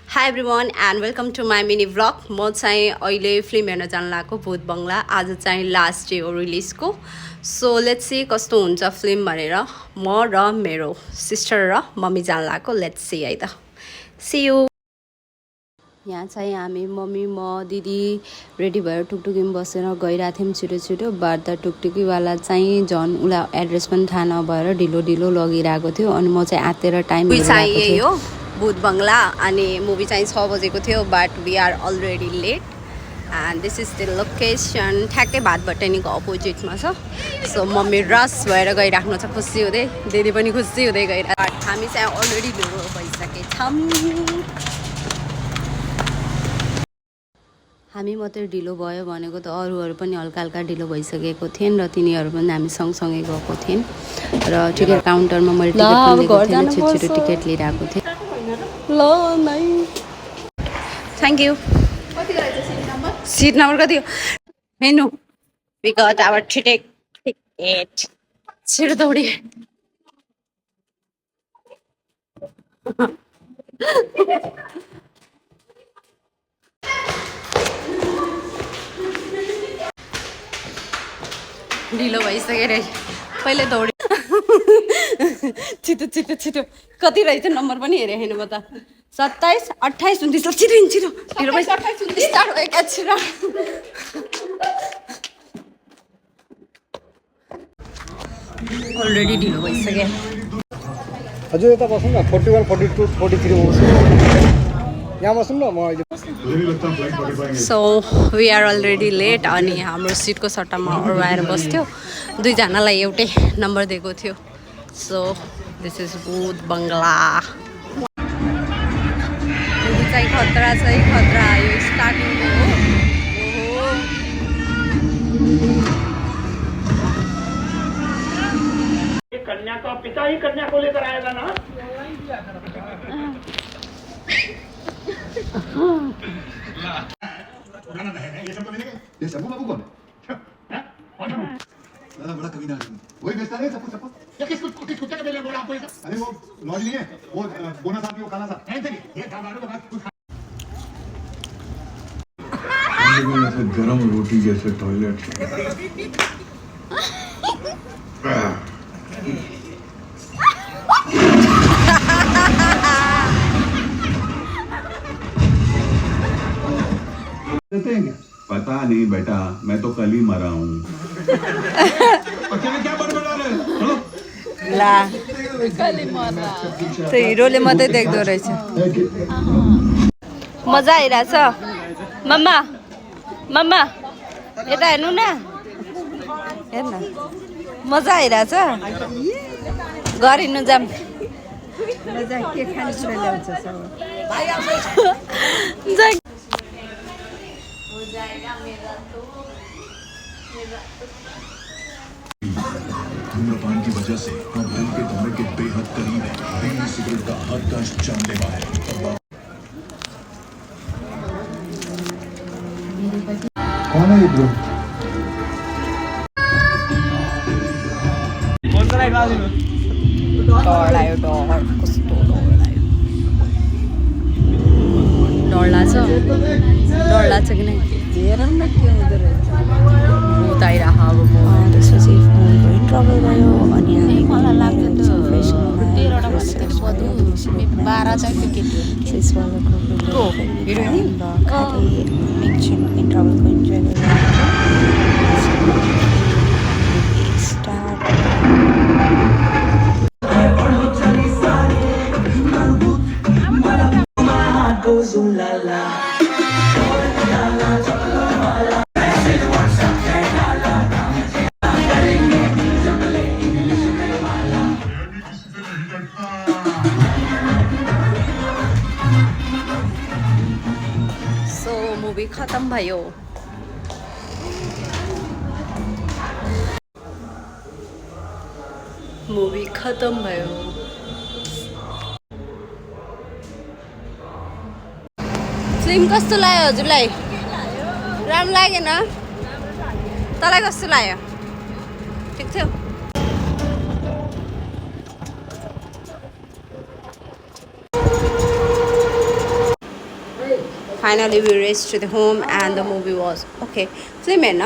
High everyone and welcome to my mini vlog. म चाहिँ अहिले फिल्म हेर्न जान लागेको भूत बङ्गला। आज चाहिँ लास्ट डे हो रिलिजको। सो लेट्स सी कस्तो हुन्छ फिल्म भनेर म र मेरो सिस्टर र मम्मी जान लागेको। लेट्स सी है त, सी यू। यहाँ चाहिँ हामी मम्मी म दिदी रेडी भएर टुकटुकीमा बसेर गइरहेको थियौँ छिटो छिटो। बट द टुकटुकीवाला चाहिँ झन् उसलाई एड्रेस पनि थाहा नभएर ढिलो ढिलो लगिरहेको थियो अनि म चाहिँ आत्तेर टाइम हेरिरहेको थिएँ। भूत बङ्गला अनि मुभी चाहिँ 6 बजेको थियो but we are already late and this is the location. ठ्याक्कै भात भट्टानीको अपोजिटमा छ। सो मम्मी रस भएर गइराख्नु छ खुसी हुँदै, दिदी पनि खुसी हुँदै गइरहेको। बट हामी चाहिँ अलरेडी ढिलो भइसकेछौँ। हामी मात्रै ढिलो भयो भनेको त अरूहरू पनि हल्का हल्का ढिलो भइसकेको थिएन र तिनीहरू पनि हामी सँगसँगै गएको थियौँ र टिकट काउन्टरमा मैले टिकट पनि लिएको थिएन, छिटो छिटो टिकट लिइरहेको थिएँ। ल नाइ थ्याङ्क यू। सिट नम्बर कति हो हेर्नु? We got our ticket. छिटो दौडी। ढिलो भइसक्यो रे, पहिले दौडी। छिटो छिटो छिटो कति रहेछ नम्बर पनि हेरेँ होइन म त। 27 28 29 छिटो छिटो ढिलो भइसक्यो। स्टार्ट भयो क्या छिटो। अलरेडी ढिलो भइसक्यो। हजुर यता बस्नु न। 41 42 43 यहाँ बस्नु न। म अहिले so we are already late अनि हाम्रो सिटको सट्टामा अरू आएर बस्थ्यो। दुईजनालाई एउटै नम्बर दिएको थियो। सो दिस इज भूत बङ्गला। मुभी चाहिँ खतरा चाहिँ खतरा। यो स्टार्टिङको हो। कन्या का पिता ही कन्या को लेकर आएगा ना। ये सबू बाबू कौन है? बड़ा कमीना है। वही बेचता है सबको सबको। ये किस कुत्ते के बेले बोला आपको ये? अरे वो लॉज नहीं है, वो बोना साहब की वो काला साहब। ऐसे नहीं, ये दारू का बात कुछ ऐसे गरम रोटी जैसे टॉयलेट। देते हैं क्या? पता नहीं बेटा, मैं तो कल ही मरा हूँ। क्या बड़बड़ा रहे हो? ला त्यो हिरोले मात्रै देख्दो रहेछ। मजा आइरहेछ। मम्मा मम्मा यता हेर्नु न, हेर्न मजा आइरहेछ। घर हिँड्नु जाम। के खानेकुरा ल्याउँछ धूम्रपान की वजह से अब दिल के दौरे के बेहद करीब है। बीड़ी सिगरेट का हद का जानलेवा है। कौन है ये ब्रो? डर कस्तो डर लाग्छ कि नै। हेरौँ न के हुँदो रहेछ। भूत आइरह अब त्यसपछि फोनको इन्टरभल भयो अनि मलाई लाग्दैन त 12 चाहिँ त्यो केटी हो हिरोइन खालि एकछिन इन्टरभलको इन्जोय मुभी खत्म भयो। मुभी खत्म भयो। फिल्म कस्तो लाग्यो हजुरलाई? राम्रो लागेन? तँलाई कस्तो लाग्यो? ठिक थियो? finally we reached to the home and the movie was okay. Film हेर्न